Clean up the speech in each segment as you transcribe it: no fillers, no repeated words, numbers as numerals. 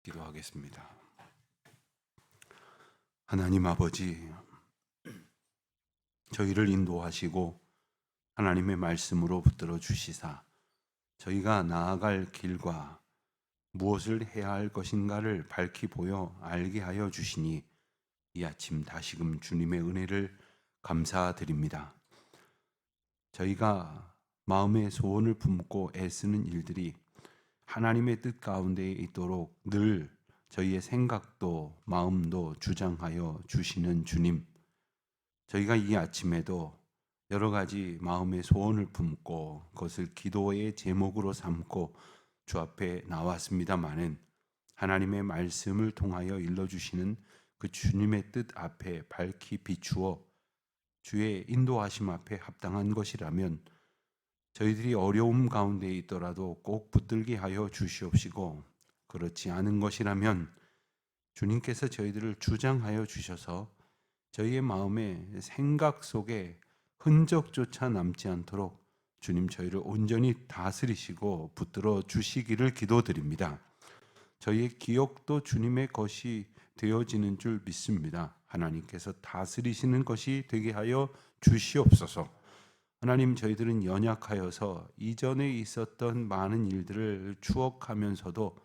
기도하겠습니다. 하나님 아버지, 저희를 인도하시고 하나님의 말씀으로 붙들어 주시사 저희가 나아갈 길과 무엇을 해야 할 것인가를 밝히 보여 알게 하여 주시니 이 아침 다시금 주님의 은혜를 감사드립니다. 저희가 마음의 소원을 품고 애쓰는 일들이 하나님의 뜻 가운데에 있도록 늘 저희의 생각도 마음도 주장하여 주시는 주님, 저희가 이 아침에도 여러 가지 마음의 소원을 품고 그것을 기도의 제목으로 삼고 주 앞에 나왔습니다마는 하나님의 말씀을 통하여 일러주시는 그 주님의 뜻 앞에 밝히 비추어 주의 인도하심 앞에 합당한 것이라면 저희들이 어려움 가운데 있더라도 꼭 붙들게 하여 주시옵시고, 그렇지 않은 것이라면 주님께서 저희들을 주장하여 주셔서 저희의 마음의 생각 속에 흔적조차 남지 않도록 주님 저희를 온전히 다스리시고 붙들어 주시기를 기도드립니다. 저희의 기억도 주님의 것이 되어지는 줄 믿습니다. 하나님께서 다스리시는 것이 되게 하여 주시옵소서. 하나님, 저희들은 연약하여서 이전에 있었던 많은 일들을 추억하면서도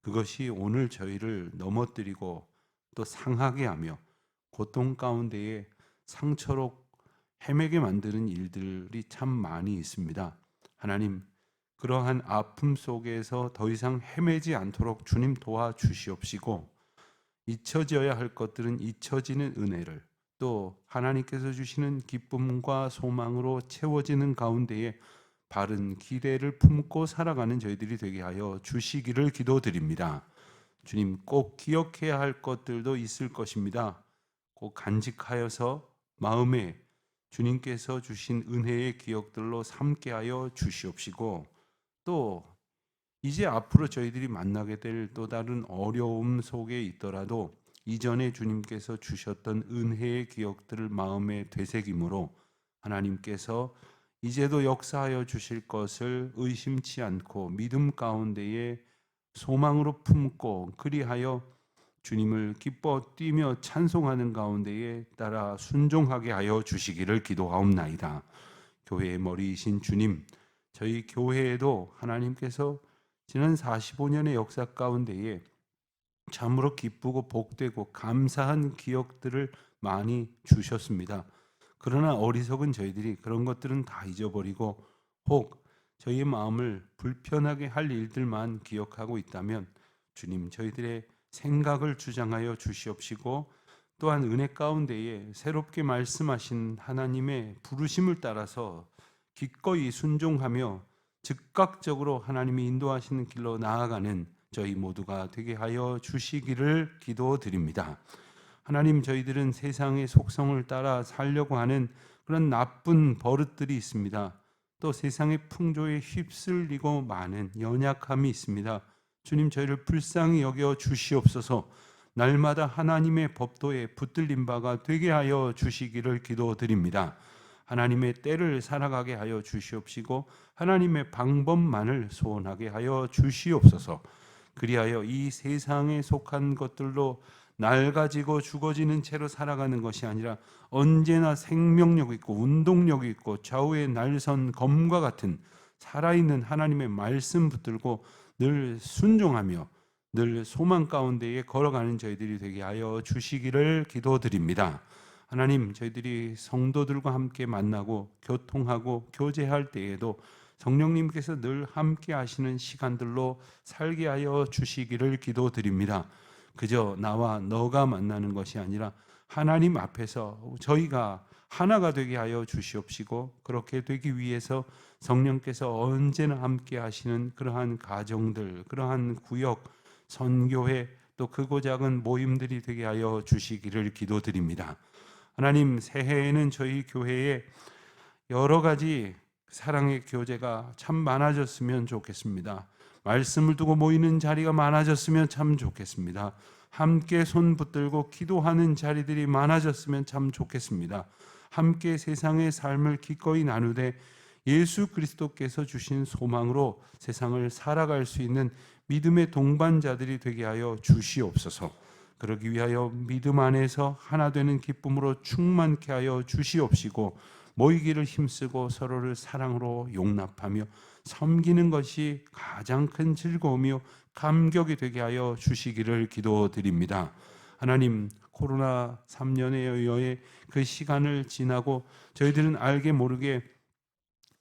그것이 오늘 저희를 넘어뜨리고 또 상하게 하며 고통 가운데에 상처로 헤매게 만드는 일들이 참 많이 있습니다. 하나님, 그러한 아픔 속에서 더 이상 헤매지 않도록 주님 도와주시옵시고, 잊혀져야 할 것들은 잊혀지는 은혜를, 또 하나님께서 주시는 기쁨과 소망으로 채워지는 가운데에 바른 기대를 품고 살아가는 저희들이 되게 하여 주시기를 기도드립니다. 주님, 꼭 기억해야 할 것들도 있을 것입니다. 꼭 간직하여서 마음에 주님께서 주신 은혜의 기억들로 삼게 하여 주시옵시고, 또 이제 앞으로 저희들이 만나게 될 또 다른 어려움 속에 있더라도 이전에 주님께서 주셨던 은혜의 기억들을 마음에 되새김으로 하나님께서 이제도 역사하여 주실 것을 의심치 않고 믿음 가운데에 소망으로 품고 그리하여 주님을 기뻐 뛰며 찬송하는 가운데에 따라 순종하게 하여 주시기를 기도하옵나이다. 교회의 머리이신 주님, 저희 교회에도 하나님께서 지난 45년의 역사 가운데에 참으로 기쁘고 복되고 감사한 기억들을 많이 주셨습니다. 그러나 어리석은 저희들이 그런 것들은 다 잊어버리고 혹 저희의 마음을 불편하게 할 일들만 기억하고 있다면 주님, 저희들의 생각을 주장하여 주시옵시고, 또한 은혜 가운데에 새롭게 말씀하신 하나님의 부르심을 따라서 기꺼이 순종하며 즉각적으로 하나님이 인도하시는 길로 나아가는 저희 모두가 되게 하여 주시기를 기도드립니다. 하나님, 저희들은 세상의 속성을 따라 살려고 하는 그런 나쁜 버릇들이 있습니다. 또 세상의 풍조에 휩쓸리고 많은 연약함이 있습니다. 주님, 저희를 불쌍히 여겨 주시옵소서. 날마다 하나님의 법도에 붙들린 바가 되게 하여 주시기를 기도드립니다. 하나님의 때를 살아가게 하여 주시옵시고 하나님의 방법만을 소원하게 하여 주시옵소서. 그리하여 이 세상에 속한 것들로 낡아지고 죽어지는 채로 살아가는 것이 아니라 언제나 생명력 있고 운동력 있고 좌우에 날선 검과 같은 살아있는 하나님의 말씀 붙들고 늘 순종하며 늘 소망 가운데에 걸어가는 저희들이 되게 하여 주시기를 기도드립니다. 하나님, 저희들이 성도들과 함께 만나고 교통하고 교제할 때에도 성령님께서 늘 함께 하시는 시간들로 살게 하여 주시기를 기도드립니다. 그저 나와 너가 만나는 것이 아니라 하나님 앞에서 저희가 하나가 되게 하여 주시옵시고, 그렇게 되기 위해서 성령께서 언제나 함께 하시는 그러한 가정들, 그러한 구역, 선교회, 또 크고 작은 모임들이 되게 하여 주시기를 기도드립니다. 하나님, 새해에는 저희 교회에 여러 가지 사랑의 교제가 참 많아졌으면 좋겠습니다. 말씀을 두고 모이는 자리가 많아졌으면 참 좋겠습니다. 함께 손 붙들고 기도하는 자리들이 많아졌으면 참 좋겠습니다. 함께 세상의 삶을 기꺼이 나누되 예수 그리스도께서 주신 소망으로 세상을 살아갈 수 있는 믿음의 동반자들이 되게 하여 주시옵소서. 그러기 위하여 믿음 안에서 하나 되는 기쁨으로 충만케 하여 주시옵시고 모이기를 힘쓰고 서로를 사랑으로 용납하며 섬기는 것이 가장 큰 즐거움이요 감격이 되게 하여 주시기를 기도드립니다. 하나님, 코로나 3년여의 그 시간을 지나고 저희들은 알게 모르게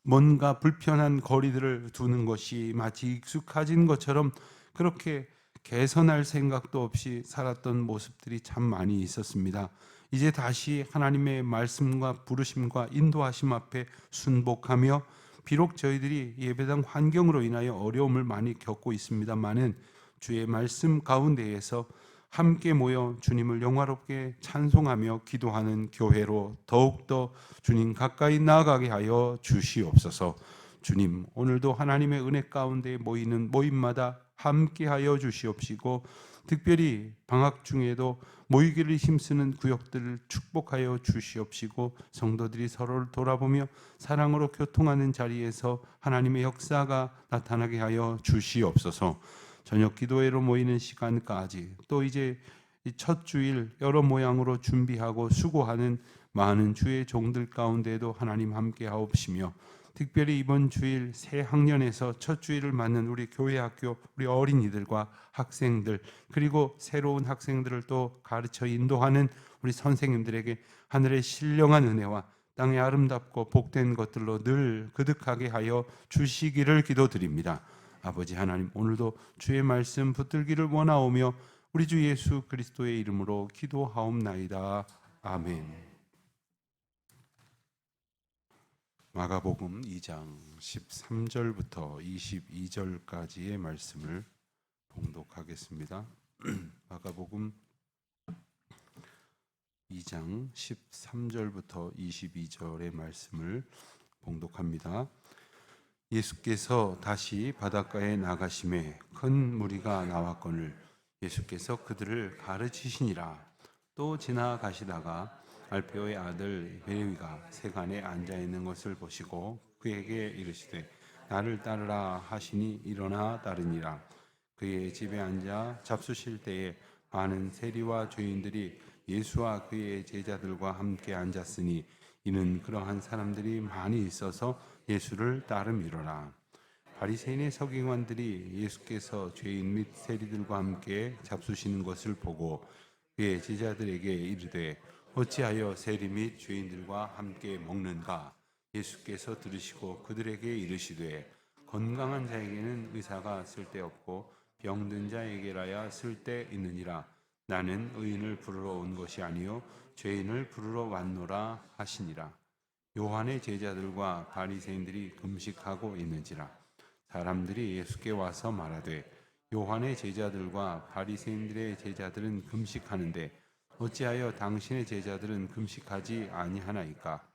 뭔가 불편한 거리들을 두는 것이 마치 익숙해진 것처럼 그렇게 개선할 생각도 없이 살았던 모습들이 참 많이 있었습니다. 이제 다시 하나님의 말씀과 부르심과 인도하심 앞에 순복하며 비록 저희들이 예배당 환경으로 인하여 어려움을 많이 겪고 있습니다만은 주의 말씀 가운데에서 함께 모여 주님을 영화롭게 찬송하며 기도하는 교회로 더욱더 주님 가까이 나아가게 하여 주시옵소서. 주님, 오늘도 하나님의 은혜 가운데 모이는 모임마다 함께 하여 주시옵시고 특별히 방학 중에도 모이기를 힘쓰는 구역들을 축복하여 주시옵시고 성도들이 서로를 돌아보며 사랑으로 교통하는 자리에서 하나님의 역사가 나타나게 하여 주시옵소서. 저녁 기도회로 모이는 시간까지 또 이제 첫 주일 여러 모양으로 준비하고 수고하는 많은 주의 종들 가운데도 하나님 함께 하옵시며 특별히 이번 주일 새 학년에서 첫 주일을 맞는 우리 교회 학교 우리 어린이들과 학생들 그리고 새로운 학생들을 또 가르쳐 인도하는 우리 선생님들에게 하늘의 신령한 은혜와 땅의 아름답고 복된 것들로 늘 그득하게 하여 주시기를 기도드립니다. 아버지 하나님, 오늘도 주의 말씀 붙들기를 원하오며 우리 주 예수 그리스도의 이름으로 기도하옵나이다. 아멘. 마가복음 2장 13절부터 22절까지의 말씀을 봉독하겠습니다. 마가복음 2장 13절부터 22절의 말씀을 봉독합니다. 예수께서 다시 바닷가에 나가심에 큰 무리가 나왔거늘 예수께서 그들을 가르치시니라. 또 지나가시다가 알페오의 아들 베레위가 세간에 앉아 있는 것을 보시고 그에게 이르시되 나를 따르라 하시니 일어나 따르니라. 그의 집에 앉아 잡수실 때에 많은 세리와 죄인들이 예수와 그의 제자들과 함께 앉았으니 이는 그러한 사람들이 많이 있어서 예수를 따름이로라. 바리새인의 서기관들이 예수께서 죄인 및 세리들과 함께 잡수시는 것을 보고 그의 제자들에게 이르되 어찌하여 세리 및 죄인들과 함께 먹는가? 예수께서 들으시고 그들에게 이르시되 건강한 자에게는 의사가 쓸데없고 병든 자에게라야 쓸데있느니라. 나는 의인을 부르러 온 것이 아니요 죄인을 부르러 왔노라 하시니라. 요한의 제자들과 바리새인들이 금식하고 있는지라. 사람들이 예수께 와서 말하되 요한의 제자들과 바리새인들의 제자들은 금식하는데 어찌하여 당신의 제자들은 금식하지 아니하나이까?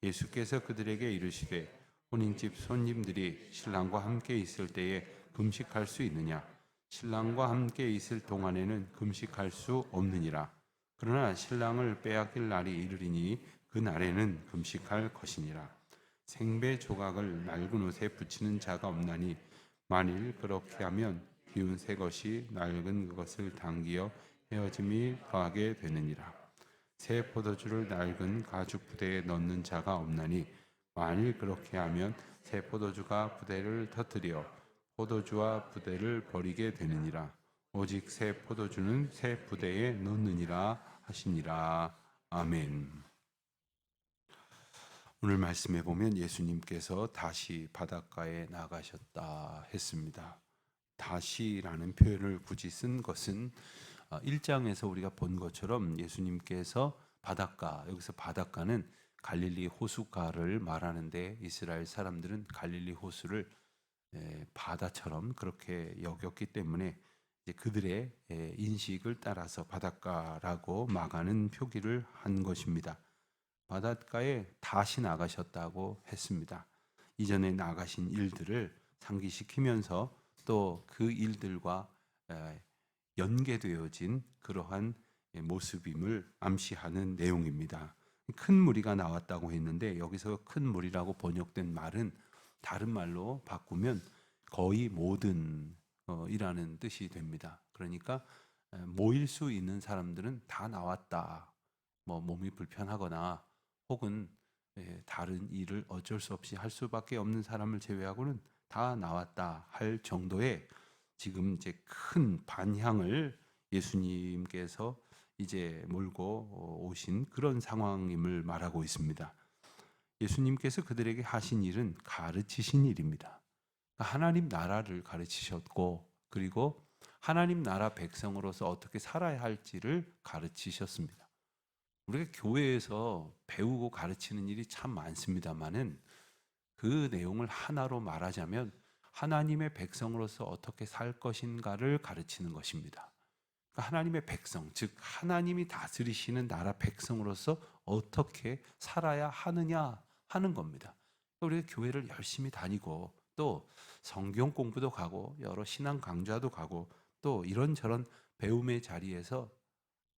예수께서 그들에게 이르시되 혼인집 손님들이 신랑과 함께 있을 때에 금식할 수 있느냐? 신랑과 함께 있을 동안에는 금식할 수 없느니라. 그러나 신랑을 빼앗길 날이 이르리니 그 날에는 금식할 것이니라. 생배 조각을 낡은 옷에 붙이는 자가 없나니 만일 그렇게 하면 기운 새 것이 낡은 그것을 당기어 헤어짐이 더하게 되느니라. 새 포도주를 낡은 가죽 부대에 넣는 자가 없나니 만일 그렇게 하면 새 포도주가 부대를 터뜨려 포도주와 부대를 버리게 되느니라. 오직 새 포도주는 새 부대에 넣느니라 하시니라. 아멘. 오늘 말씀에 보면 예수님께서 다시 바닷가에 나가셨다 했습니다. 다시라는 표현을 굳이 쓴 것은 1장에서 우리가 본 것처럼 예수님께서 바닷가, 여기서 바닷가는 갈릴리 호숫가를 말하는데 이스라엘 사람들은 갈릴리 호수를 바다처럼 그렇게 여겼기 때문에 이제 그들의 인식을 따라서 바닷가라고 막아는 표기를 한 것입니다. 바닷가에 다시 나가셨다고 했습니다. 이전에 나가신 일들을 상기시키면서 또 그 일들과 연계되어진 그러한 모습임을 암시하는 내용입니다. 큰 무리가 나왔다고 했는데 여기서 큰 무리라고 번역된 말은 다른 말로 바꾸면 거의 모든 이라는 뜻이 됩니다. 그러니까 모일 수 있는 사람들은 다 나왔다. 뭐 몸이 불편하거나 혹은 다른 일을 어쩔 수 없이 할 수밖에 없는 사람을 제외하고는 다 나왔다 할 정도의 지금 이제 큰 반향을 예수님께서 이제 몰고 오신 그런 상황임을 말하고 있습니다. 예수님께서 그들에게 하신 일은 가르치신 일입니다. 하나님 나라를 가르치셨고, 그리고 하나님 나라 백성으로서 어떻게 살아야 할지를 가르치셨습니다. 우리가 교회에서 배우고 가르치는 일이 참 많습니다만은 그 내용을 하나로 말하자면 하나님의 백성으로서 어떻게 살 것인가를 가르치는 것입니다. 그러니까 하나님의 백성, 즉 하나님이 다스리시는 나라 백성으로서 어떻게 살아야 하느냐 하는 겁니다. 우리가 교회를 열심히 다니고 또 성경 공부도 가고 여러 신앙 강좌도 가고 또 이런저런 배움의 자리에서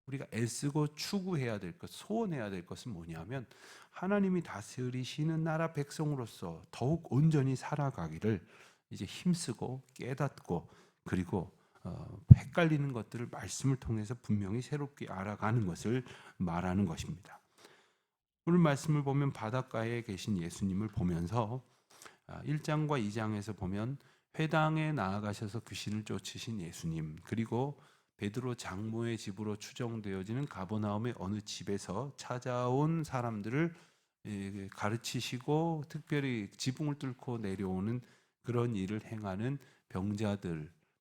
우리가 애쓰고 추구해야 될 것, 소원해야 될 것은 뭐냐면 하나님이 다스리시는 나라 백성으로서 더욱 온전히 살아가기를 이제 힘쓰고 깨닫고 그리고 헷갈리는 것들을 말씀을 통해서 분명히 새롭게 알아가는 것을 말하는 것입니다. 오늘 말씀을 보면 바닷가에 계신 예수님을 보면서 1장과 2장에서 보면 회당에 나아가셔서 귀신을 쫓으신 예수님, 그리고 베드로 장모의 집으로 추정되어지는 가버나움의 어느 집에서 찾아온 사람들을 가르치시고 특별히 지붕을 뚫고 내려오는 그런 일을 행하는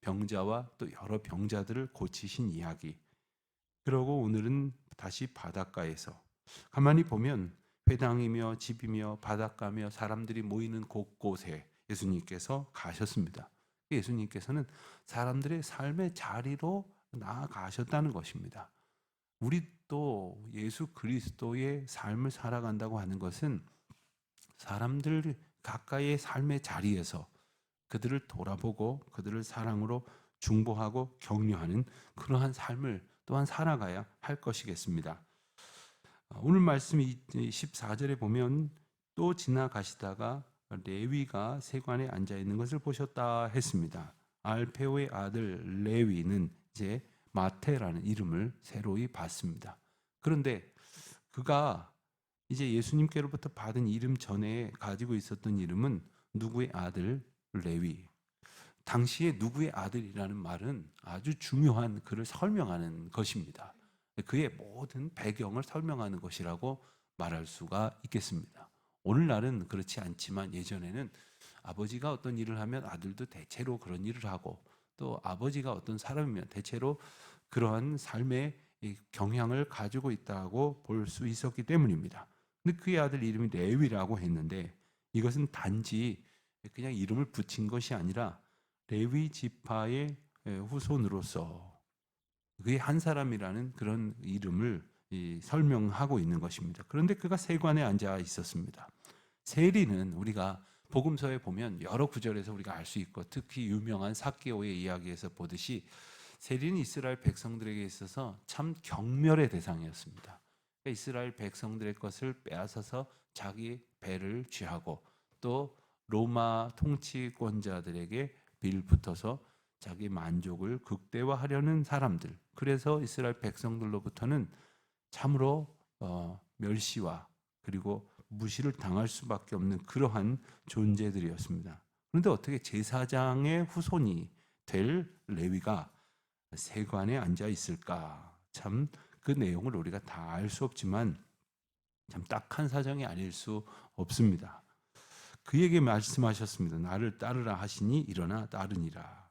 병자와 또 여러 병자들을 고치신 이야기. 그러고 오늘은 다시 바닷가에서 가만히 보면 회당이며 집이며 바닷가며 사람들이 모이는 곳곳에 예수님께서 가셨습니다. 예수님께서는 사람들의 삶의 자리로 나아가셨다는 것입니다. 우리도 예수 그리스도의 삶을 살아간다고 하는 것은 사람들 가까이의 삶의 자리에서 그들을 돌아보고 그들을 사랑으로 중보하고 격려하는 그러한 삶을 또한 살아가야 할 것이겠습니다. 오늘 말씀 14절에 보면 또 지나가시다가 레위가 세관에 앉아 있는 것을 보셨다 했습니다. 알페오의 아들 레위는 이제 마태라는 이름을 새로이 받습니다. 그런데 그가 이제 예수님께로부터 받은 이름 전에 가지고 있었던 이름은 누구의 아들 레위. 당시에 누구의 아들이라는 말은 아주 중요한 그를 설명하는 것입니다. 그의 모든 배경을 설명하는 것이라고 말할 수가 있겠습니다. 오늘날은 그렇지 않지만 예전에는 아버지가 어떤 일을 하면 아들도 대체로 그런 일을 하고 또 아버지가 어떤 사람이면 대체로 그러한 삶의 경향을 가지고 있다고 볼 수 있었기 때문입니다. 근데 그의 아들 이름이 레위라고 했는데 이것은 단지 그냥 이름을 붙인 것이 아니라 레위 지파의 후손으로서 그의 한 사람이라는 그런 이름을 설명하고 있는 것입니다. 그런데 그가 세관에 앉아 있었습니다. 세리는 우리가 복음서에 보면 여러 구절에서 우리가 알 수 있고 특히 유명한 삭개오의 이야기에서 보듯이 세리는 이스라엘 백성들에게 있어서 참 경멸의 대상이었습니다. 그러니까 이스라엘 백성들의 것을 빼앗아서 자기 배를 쥐하고 또 로마 통치권자들에게 빌붙어서 자기 만족을 극대화하려는 사람들. 그래서 이스라엘 백성들로부터는 참으로 멸시와 그리고 무시를 당할 수밖에 없는 그러한 존재들이었습니다. 그런데 어떻게 제사장의 후손이 될 레위가 세관에 앉아 있을까? 참 그 내용을 우리가 다 알 수 없지만 참 딱한 사정이 아닐 수 없습니다. 그에게 말씀하셨습니다. 나를 따르라 하시니 일어나 따르니라.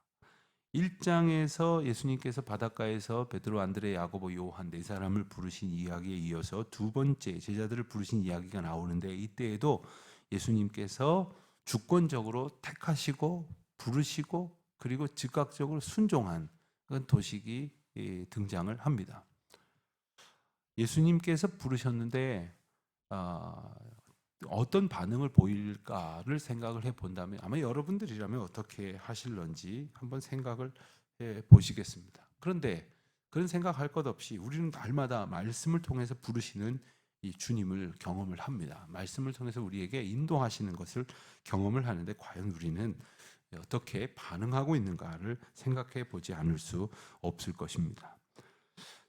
1장에서 예수님께서 바닷가에서 베드로, 안드레, 야고보, 요한 네 사람을 부르신 이야기에 이어서 두 번째 제자들을 부르신 이야기가 나오는데 이때에도 예수님께서 주권적으로 택하시고 부르시고 그리고 즉각적으로 순종한 그런 도식이 등장을 합니다. 예수님께서 부르셨는데 어떤 반응을 보일까를 생각을 해본다면 아마 여러분들이라면 어떻게 하실런지 한번 생각을 해보시겠습니다. 그런데 그런 생각할 것 없이 우리는 날마다 말씀을 통해서 부르시는 이 주님을 경험을 합니다. 말씀을 통해서 우리에게 인도하시는 것을 경험을 하는데 과연 우리는 어떻게 반응하고 있는가를 생각해 보지 않을 수 없을 것입니다.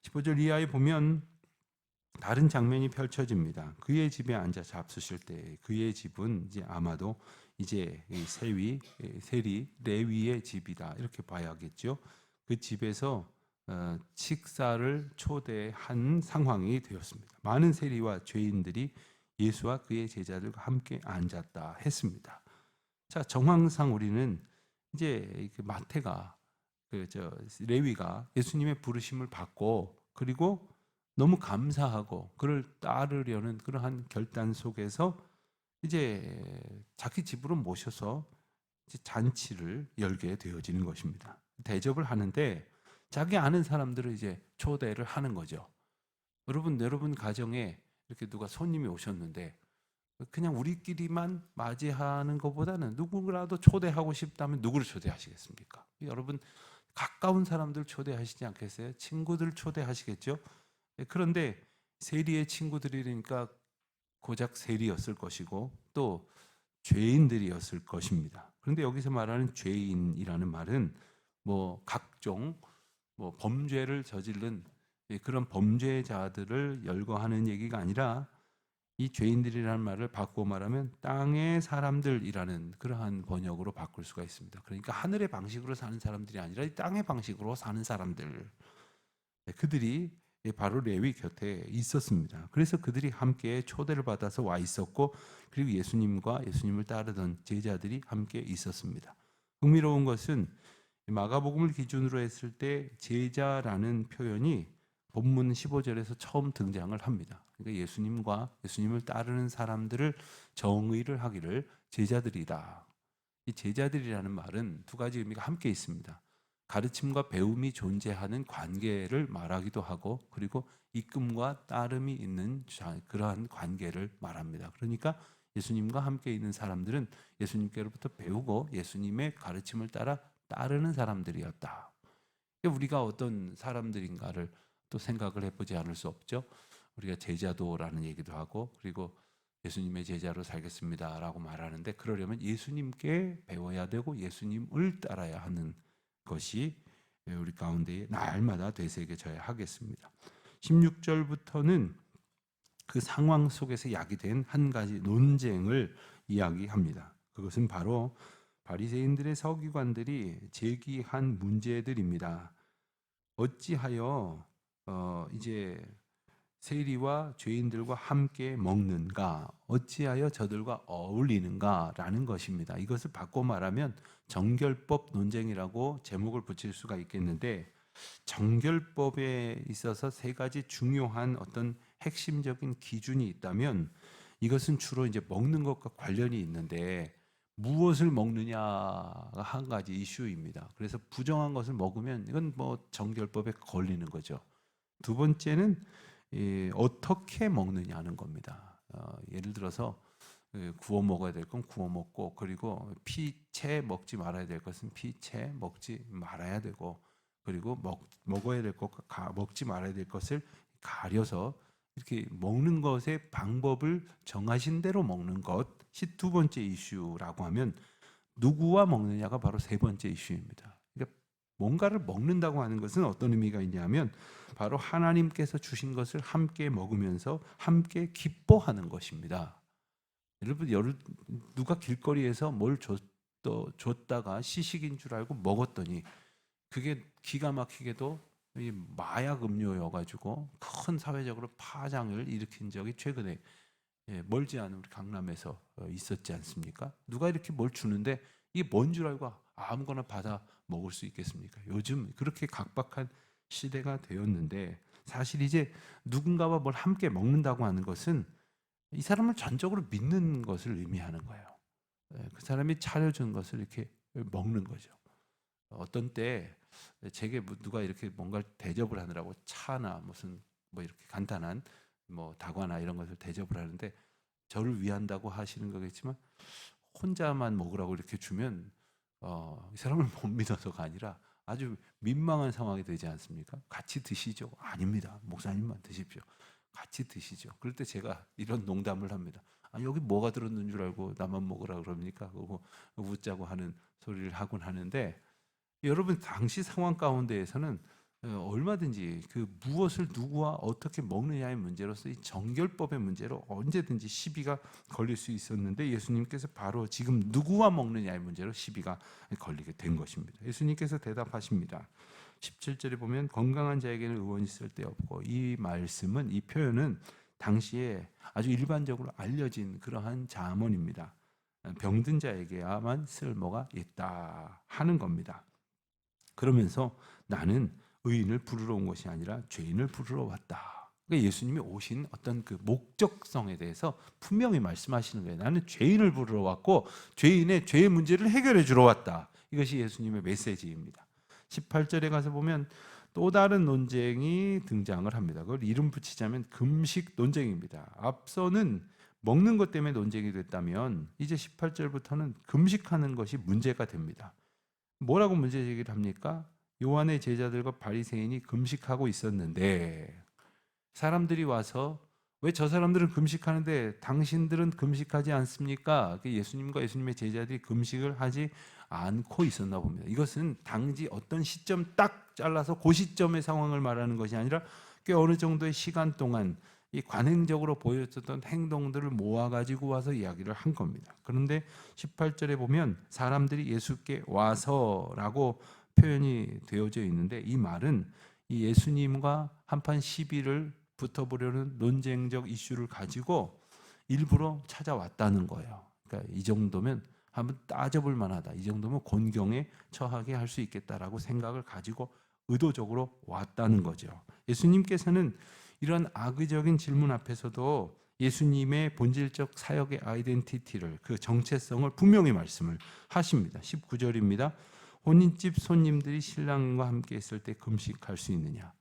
15절 이하에 보면 다른 장면이 펼쳐집니다. 그의 집에 앉아 잡수실 때 그의 집은 이제 아마도 이제 세리 레위의 집이다 이렇게 봐야겠죠. 그 집에서 식사를 초대한 상황이 되었습니다. 많은 세리와 죄인들이 예수와 그의 제자들과 함께 앉았다 했습니다. 자, 정황상 우리는 이제 마태가 레위가 예수님의 부르심을 받고 그리고 너무 감사하고 그를 따르려는 그러한 결단 속에서 이제 자기 집으로 모셔서 이제 잔치를 열게 되어지는 것입니다. 대접을 하는데 자기 아는 사람들을 이제 초대를 하는 거죠. 여러분 가정에 이렇게 누가 손님이 오셨는데 그냥 우리끼리만 맞이하는 것보다는 누구라도 초대하고 싶다면 누구를 초대하시겠습니까? 여러분 가까운 사람들 초대하시지 않겠어요? 친구들 초대하시겠죠? 그런데 세리의 친구들이니까 고작 세리였을 것이고 또 죄인들이었을 것입니다. 그런데 여기서 말하는 죄인이라는 말은 뭐 각종 범죄를 저지른 그런 범죄자들을 열거하는 얘기가 아니라 이 죄인들이라는 말을 바꾸어 말하면 땅의 사람들이라는 그러한 번역으로 바꿀 수가 있습니다. 그러니까 하늘의 방식으로 사는 사람들이 아니라 이 땅의 방식으로 사는 사람들. 그들이 바로 레위 곁에 있었습니다. 그래서 그들이 함께 초대를 받아서 와 있었고 그리고 예수님과 예수님을 따르던 제자들이 함께 있었습니다. 흥미로운 것은 마가복음을 기준으로 했을 때 제자라는 표현이 본문 15절에서 처음 등장을 합니다. 그러니까 예수님과 예수님을 따르는 사람들을 정의를 하기를 제자들이다. 이 제자들이라는 말은 두 가지 의미가 함께 있습니다. 가르침과 배움이 존재하는 관계를 말하기도 하고 그리고 이끔과 따름이 있는 그러한 관계를 말합니다. 그러니까 예수님과 함께 있는 사람들은 예수님께로부터 배우고 예수님의 가르침을 따라 따르는 사람들이었다. 우리가 어떤 사람들인가를 또 생각을 해보지 않을 수 없죠. 우리가 제자도라는 얘기도 하고 그리고 예수님의 제자로 살겠습니다라고 말하는데 그러려면 예수님께 배워야 되고 예수님을 따라야 하는 것이 우리 가운데 날마다 되새겨져야 하겠습니다. 16절부터는 그 상황 속에서 야기된 한 가지 논쟁을 이야기합니다. 그것은 바로 바리새인들의 서기관들이 제기한 문제들입니다. 어찌하여 이제 세리와 죄인들과 함께 먹는가? 어찌하여 저들과 어울리는가라는 것입니다. 이것을 바꿔 말하면 정결법 논쟁이라고 제목을 붙일 수가 있겠는데 정결법에 있어서 세 가지 중요한 어떤 핵심적인 기준이 있다면 이것은 주로 이제 먹는 것과 관련이 있는데 무엇을 먹느냐가 한 가지 이슈입니다. 그래서 부정한 것을 먹으면 이건 뭐 정결법에 걸리는 거죠. 두 번째는 어떻게 먹느냐는 겁니다. 예를 들어서 구워 먹어야 될 건 구워 먹고 그리고 피채 먹지 말아야 될 것은 피채 먹지 말아야 되고 그리고 먹어야 될 것과 먹지 말아야 될 것을 가려서 이렇게 먹는 것의 방법을 정하신 대로 먹는 것이 두 번째 이슈라고 하면 누구와 먹느냐가 바로 세 번째 이슈입니다. 그러니까 뭔가를 먹는다고 하는 것은 어떤 의미가 있냐면 바로 하나님께서 주신 것을 함께 먹으면서 함께 기뻐하는 것입니다. 여러분 누가 길거리에서 뭘 줬다가 시식인 줄 알고 먹었더니 그게 기가 막히게도 이 마약 음료여가지고 큰 사회적으로 파장을 일으킨 적이 최근에 멀지 않은 우리 강남에서 있었지 않습니까? 누가 이렇게 뭘 주는데 이게 뭔 줄 알고 아무거나 받아 먹을 수 있겠습니까? 요즘 그렇게 각박한 시대가 되었는데 사실 이제 누군가와 뭘 함께 먹는다고 하는 것은 이 사람을 전적으로 믿는 것을 의미하는 거예요. 그 사람이 차려준 것을 이렇게 먹는 거죠. 어떤 때 제게 누가 이렇게 뭔가 대접을 하느라고 차나 무슨 뭐 이렇게 간단한 뭐 다과나 이런 것을 대접을 하는데 저를 위한다고 하시는 거겠지만 혼자만 먹으라고 이렇게 주면 이 사람을 못 믿어서가 아니라 아주 민망한 상황이 되지 않습니까? 같이 드시죠? 아닙니다. 목사님만 드십시오. 같이 드시죠. 그럴 때 제가 이런 농담을 합니다. 아, 여기 뭐가 들었는 줄 알고 나만 먹으라 그럽니까? 그거 웃자고 하는 소리를 하곤 하는데, 여러분 당시 상황 가운데에서는 얼마든지 그 무엇을 누구와 어떻게 먹느냐의 문제로서 이 정결법의 문제로 언제든지 시비가 걸릴 수 있었는데, 예수님께서 바로 지금 누구와 먹느냐의 문제로 시비가 걸리게 된 것입니다. 예수님께서 대답하십니다. 17절에 보면 건강한 자에게는 의원이 쓸데없고, 이 말씀은, 이 표현은 당시에 아주 일반적으로 알려진 그러한 잠언입니다. 병든 자에게야만 쓸모가 있다 하는 겁니다. 그러면서 나는 의인을 부르러 온 것이 아니라 죄인을 부르러 왔다. 그러니까 예수님이 오신 어떤 그 목적성에 대해서 분명히 말씀하시는 거예요. 나는 죄인을 부르러 왔고 죄인의 죄의 문제를 해결해 주러 왔다. 이것이 예수님의 메시지입니다. 18절에 가서 보면 또 다른 논쟁이 등장을 합니다. 그걸 이름 붙이자면 금식 논쟁입니다. 앞서는 먹는 것 때문에 논쟁이 됐다면 이제 18절부터는 금식하는 것이 문제가 됩니다. 뭐라고 문제 제기를 합니까? 요한의 제자들과 바리새인이 금식하고 있었는데 사람들이 와서 왜 저 사람들은 금식하는데 당신들은 금식하지 않습니까? 예수님과 예수님의 제자들이 금식을 하지 않고 있었나 봅니다. 이것은 당시 어떤 시점 딱 잘라서 그 시점의 상황을 말하는 것이 아니라 꽤 어느 정도의 시간 동안 이 관행적으로 보여줬던 행동들을 모아가지고 와서 이야기를 한 겁니다. 그런데 18절에 보면 사람들이 예수께 와서라고 표현이 되어져 있는데, 이 말은 이 예수님과 한판 시비를 붙어보려는 논쟁적 이슈를 가지고 일부러 찾아왔다는 거예요. 그러니까 이 정도면 한번 따져볼 만하다. 이 정도면 곤경에 처하게 할 수 있겠다라고 생각을 가지고 의도적으로 왔다는 거죠. 예수님께서는 이런 악의적인 질문 앞에서도 예수님의 본질적 사역의 아이덴티티를, 그 정체성을 분명히 말씀을 하십니다. 19절입니다. 혼인집 손님들이 신랑과 함께 있을 때 금식할 수 있느냐?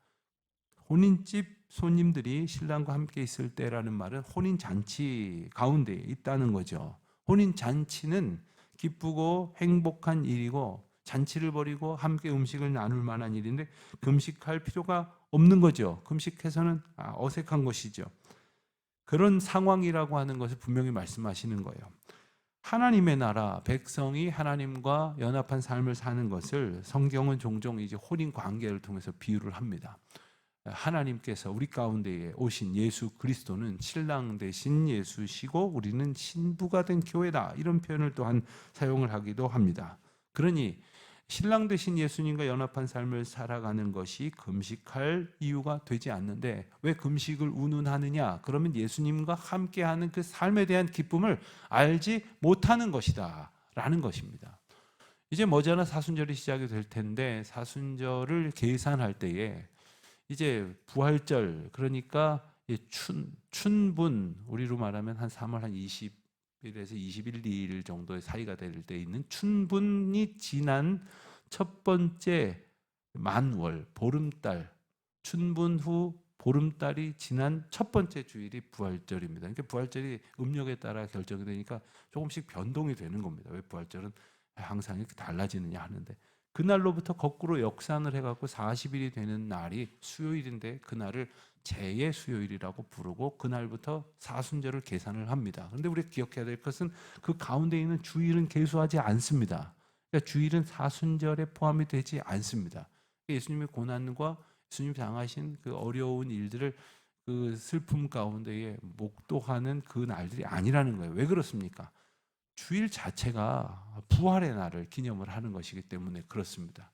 혼인집 손님들이 신랑과 함께 있을 때라는 말은 혼인잔치 가운데 있다는 거죠. 혼인잔치는 기쁘고 행복한 일이고 잔치를 벌이고 함께 음식을 나눌 만한 일인데 금식할 필요가 없는 거죠. 금식해서는 어색한 것이죠. 그런 상황이라고 하는 것을 분명히 말씀하시는 거예요. 하나님의 나라, 백성이 하나님과 연합한 삶을 사는 것을 성경은 종종 이제 혼인 관계를 통해서 비유를 합니다. 하나님께서 우리 가운데에 오신 예수 그리스도는 신랑 대신 예수시고 우리는 신부가 된 교회다. 이런 표현을 또한 사용을 하기도 합니다. 그러니 신랑 대신 예수님과 연합한 삶을 살아가는 것이 금식할 이유가 되지 않는데, 왜 금식을 운운하느냐? 그러면 예수님과 함께하는 그 삶에 대한 기쁨을 알지 못하는 것이다 라는 것입니다. 이제 머지않아 사순절이 시작이 될 텐데, 사순절을 계산할 때에 이제 부활절, 그러니까 춘분, 우리로 말하면 한 3월 한 20일에서 21, 2일 정도의 사이가 될 때 있는 춘분이 지난 첫 번째 만월, 보름달, 춘분 후 보름달이 지난 첫 번째 주일이 부활절입니다. 그러니까 부활절이 음력에 따라 결정이 되니까 조금씩 변동이 되는 겁니다. 왜 부활절은 항상 이렇게 달라지느냐 하는데, 그날로부터 거꾸로 역산을 해갖고 40일이 되는 날이 수요일인데 그날을 제의 수요일이라고 부르고 그날부터 사순절을 계산을 합니다. 그런데 우리가 기억해야 될 것은 그 가운데 있는 주일은 계수하지 않습니다. 그러니까 주일은 사순절에 포함이 되지 않습니다. 예수님의 고난과 예수님이 당하신 그 어려운 일들을 그 슬픔 가운데에 목도하는 그 날들이 아니라는 거예요. 왜 그렇습니까? 주일 자체가 부활의 날을 기념을 하는 것이기 때문에 그렇습니다.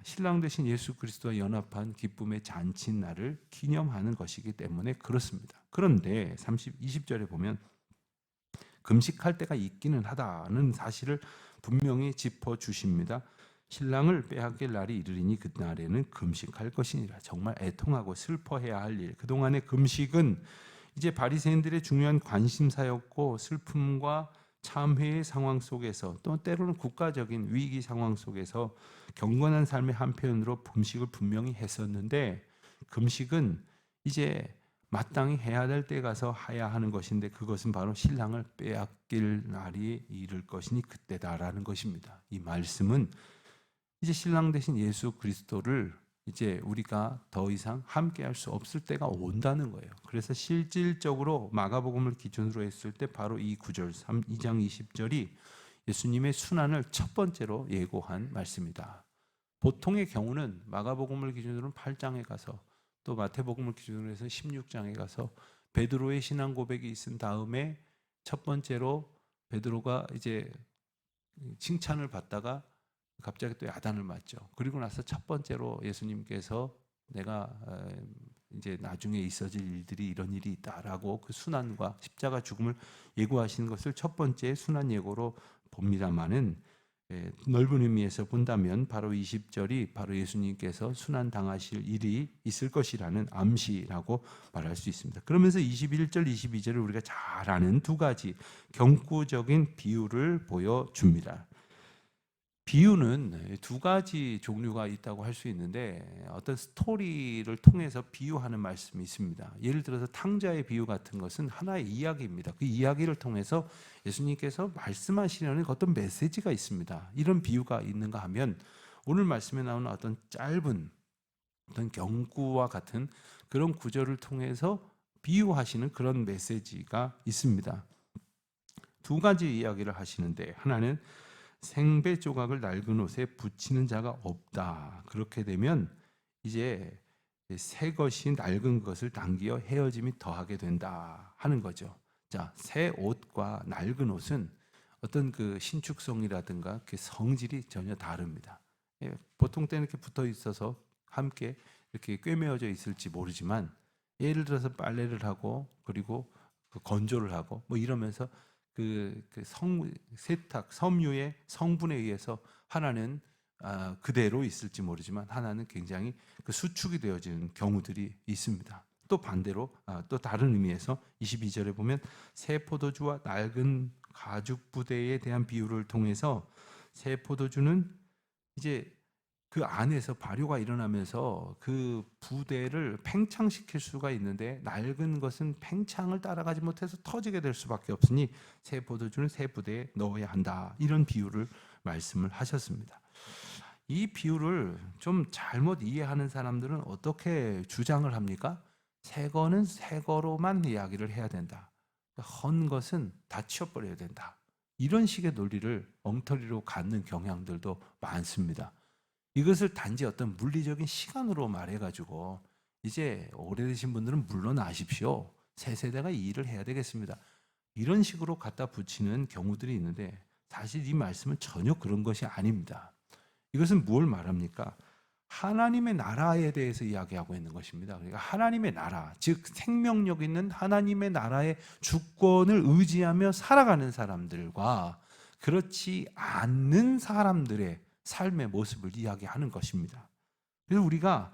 신랑 되신 예수 그리스도와 연합한 기쁨의 잔치 날을 기념하는 것이기 때문에 그렇습니다. 그런데 20절에 보면 금식할 때가 있기는 하다는 사실을 분명히 짚어주십니다. 신랑을 빼앗길 날이 이르리니 그날에는 금식할 것이니라. 정말 애통하고 슬퍼해야 할 일. 그동안의 금식은 이제 바리새인들의 중요한 관심사였고, 슬픔과 참회의 상황 속에서, 또 때로는 국가적인 위기 상황 속에서 경건한 삶의 한편으로 금식을 분명히 했었는데, 금식은 이제 마땅히 해야 될 때 가서 해야 하는 것인데, 그것은 바로 신랑을 빼앗길 날이 이를 것이니 그때다라는 것입니다. 이 말씀은 이제 신랑 대신 예수 그리스도를 이제 우리가 더 이상 함께 할 수 없을 때가 온다는 거예요. 그래서 실질적으로 마가복음을 기준으로 했을 때 바로 이 구절 2장 20절이 예수님의 순환을 첫 번째로 예고한 말씀이다. 보통의 경우는 마가복음을 기준으로는 8장에 가서 또 마태복음을 기준으로 해서 16장에 가서 베드로의 신앙 고백이 있은 다음에 첫 번째로 베드로가 이제 칭찬을 받다가 갑자기 또 야단을 맞죠. 그리고 나서 첫 번째로 예수님께서 내가 이제 나중에 있어질 일들이 이런 일이 있다라고 그 순환과 십자가 죽음을 예고하시는 것을 첫 번째 순환 예고로 봅니다만은 넓은 의미에서 본다면 바로 20절이 바로 예수님께서 순환 당하실 일이 있을 것이라는 암시라고 말할 수 있습니다. 그러면서 21절, 22절을 우리가 잘 아는 두 가지 경구적인 비유를 보여줍니다. 비유는 두 가지 종류가 있다고 할 수 있는데 어떤 스토리를 통해서 비유하는 말씀이 있습니다. 예를 들어서 탕자의 비유 같은 것은 하나의 이야기입니다. 그 이야기를 통해서 예수님께서 말씀하시려는 어떤 메시지가 있습니다. 이런 비유가 있는가 하면 오늘 말씀에 나오는 어떤 짧은 어떤 경구와 같은 그런 구절을 통해서 비유하시는 그런 메시지가 있습니다. 두 가지 이야기를 하시는데 하나는 생배 조각을 낡은 옷에 붙이는 자가 없다. 그렇게 되면 이제 새 것이 낡은 것을 당기어 헤어짐이 더하게 된다 하는 거죠. 자, 새 옷과 낡은 옷은 어떤 그 신축성이라든가 그 성질이 전혀 다릅니다. 보통 때는 이렇게 붙어 있어서 함께 이렇게 꿰매어져 있을지 모르지만 예를 들어서 빨래를 하고 그리고 그 건조를 하고 뭐 이러면서 세탁 섬유의 성분에 의해서 하나는 그대로 있을지 모르지만 하나는 굉장히 그 수축이 되어지는 경우들이 있습니다. 또 반대로 또 다른 의미에서 22절에 보면 새 포도주와 낡은 가죽 부대에 대한 비유를 통해서 새 포도주는 이제 그 안에서 발효가 일어나면서 그 부대를 팽창시킬 수가 있는데 낡은 것은 팽창을 따라가지 못해서 터지게 될 수밖에 없으니 새 포도주는 새 부대에 넣어야 한다. 이런 비유를 말씀을 하셨습니다. 이 비유를 좀 잘못 이해하는 사람들은 어떻게 주장을 합니까? 새 거는 새 거로만 이야기를 해야 된다. 헌 것은 다 치워버려야 된다. 이런 식의 논리를 엉터리로 갖는 경향들도 많습니다. 이것을 단지 어떤 물리적인 시간으로 말해가지고 이제 오래되신 분들은 물러나십시오. 새 세대가 이 일을 해야 되겠습니다. 이런 식으로 갖다 붙이는 경우들이 있는데 사실 이 말씀은 전혀 그런 것이 아닙니다. 이것은 뭘 말합니까? 하나님의 나라에 대해서 이야기하고 있는 것입니다. 그러니까 하나님의 나라, 즉 생명력 있는 하나님의 나라의 주권을 의지하며 살아가는 사람들과 그렇지 않는 사람들의 삶의 모습을 이야기하는 것입니다. 그래서 우리가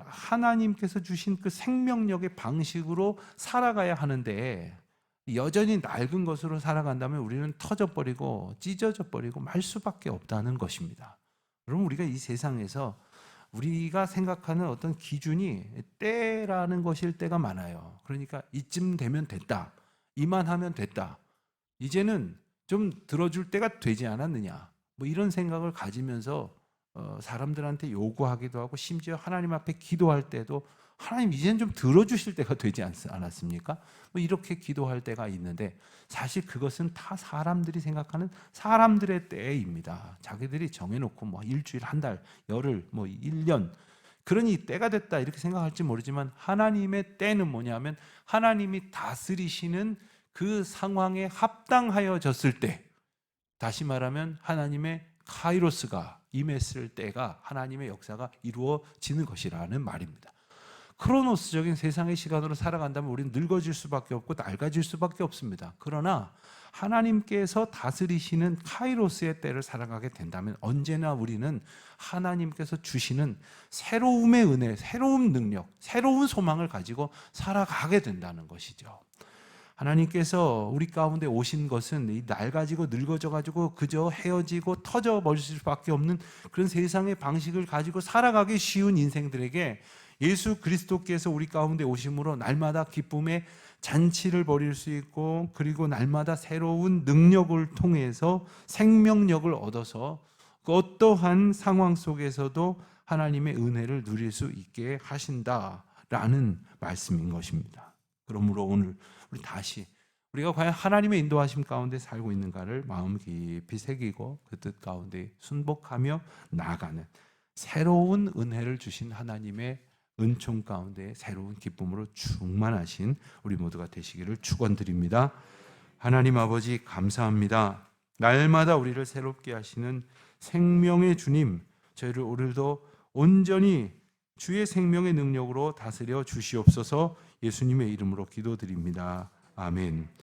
하나님께서 주신 그 생명력의 방식으로 살아가야 하는데 여전히 낡은 것으로 살아간다면 우리는 터져버리고 찢어져 버리고 말 수밖에 없다는 것입니다. 그럼 우리가 이 세상에서 우리가 생각하는 어떤 기준이 때라는 것일 때가 많아요. 그러니까 이쯤 되면 됐다. 이만하면 됐다. 이제는 좀 들어줄 때가 되지 않았느냐. 뭐 이런 생각을 가지면서 사람들한테 요구하기도 하고 심지어 하나님 앞에 기도할 때도 하나님 이제는 좀 들어주실 때가 되지 않았습니까? 뭐 이렇게 기도할 때가 있는데 사실 그것은 다 사람들이 생각하는 사람들의 때입니다. 자기들이 정해놓고 뭐 일주일, 한 달, 열흘, 뭐 1년 그러니 때가 됐다 이렇게 생각할지 모르지만 하나님의 때는 뭐냐면 하나님이 다스리시는 그 상황에 합당하여졌을 때, 다시 말하면 하나님의 카이로스가 임했을 때가 하나님의 역사가 이루어지는 것이라는 말입니다. 크로노스적인 세상의 시간으로 살아간다면 우리는 늙어질 수밖에 없고 낡아질 수밖에 없습니다. 그러나 하나님께서 다스리시는 카이로스의 때를 살아가게 된다면 언제나 우리는 하나님께서 주시는 새로움의 은혜, 새로운 능력, 새로운 소망을 가지고 살아가게 된다는 것이죠. 하나님께서 우리 가운데 오신 것은 이 낡아지고 늙어져가지고 그저 헤어지고 터져버릴 수밖에 없는 그런 세상의 방식을 가지고 살아가기 쉬운 인생들에게 예수 그리스도께서 우리 가운데 오심으로 날마다 기쁨의 잔치를 벌일 수 있고 그리고 날마다 새로운 능력을 통해서 생명력을 얻어서 그 어떠한 상황 속에서도 하나님의 은혜를 누릴 수 있게 하신다라는 말씀인 것입니다. 그러므로 오늘 우리 다시 우리가 과연 하나님의 인도하심 가운데 살고 있는가를 마음 깊이 새기고 그 뜻 가운데 순복하며 나아가는 새로운 은혜를 주신 하나님의 은총 가운데 새로운 기쁨으로 충만하신 우리 모두가 되시기를 축원드립니다. 하나님 아버지 감사합니다. 날마다 우리를 새롭게 하시는 생명의 주님, 저희를 오늘도 온전히 주의 생명의 능력으로 다스려 주시옵소서. 예수님의 이름으로 기도드립니다. 아멘.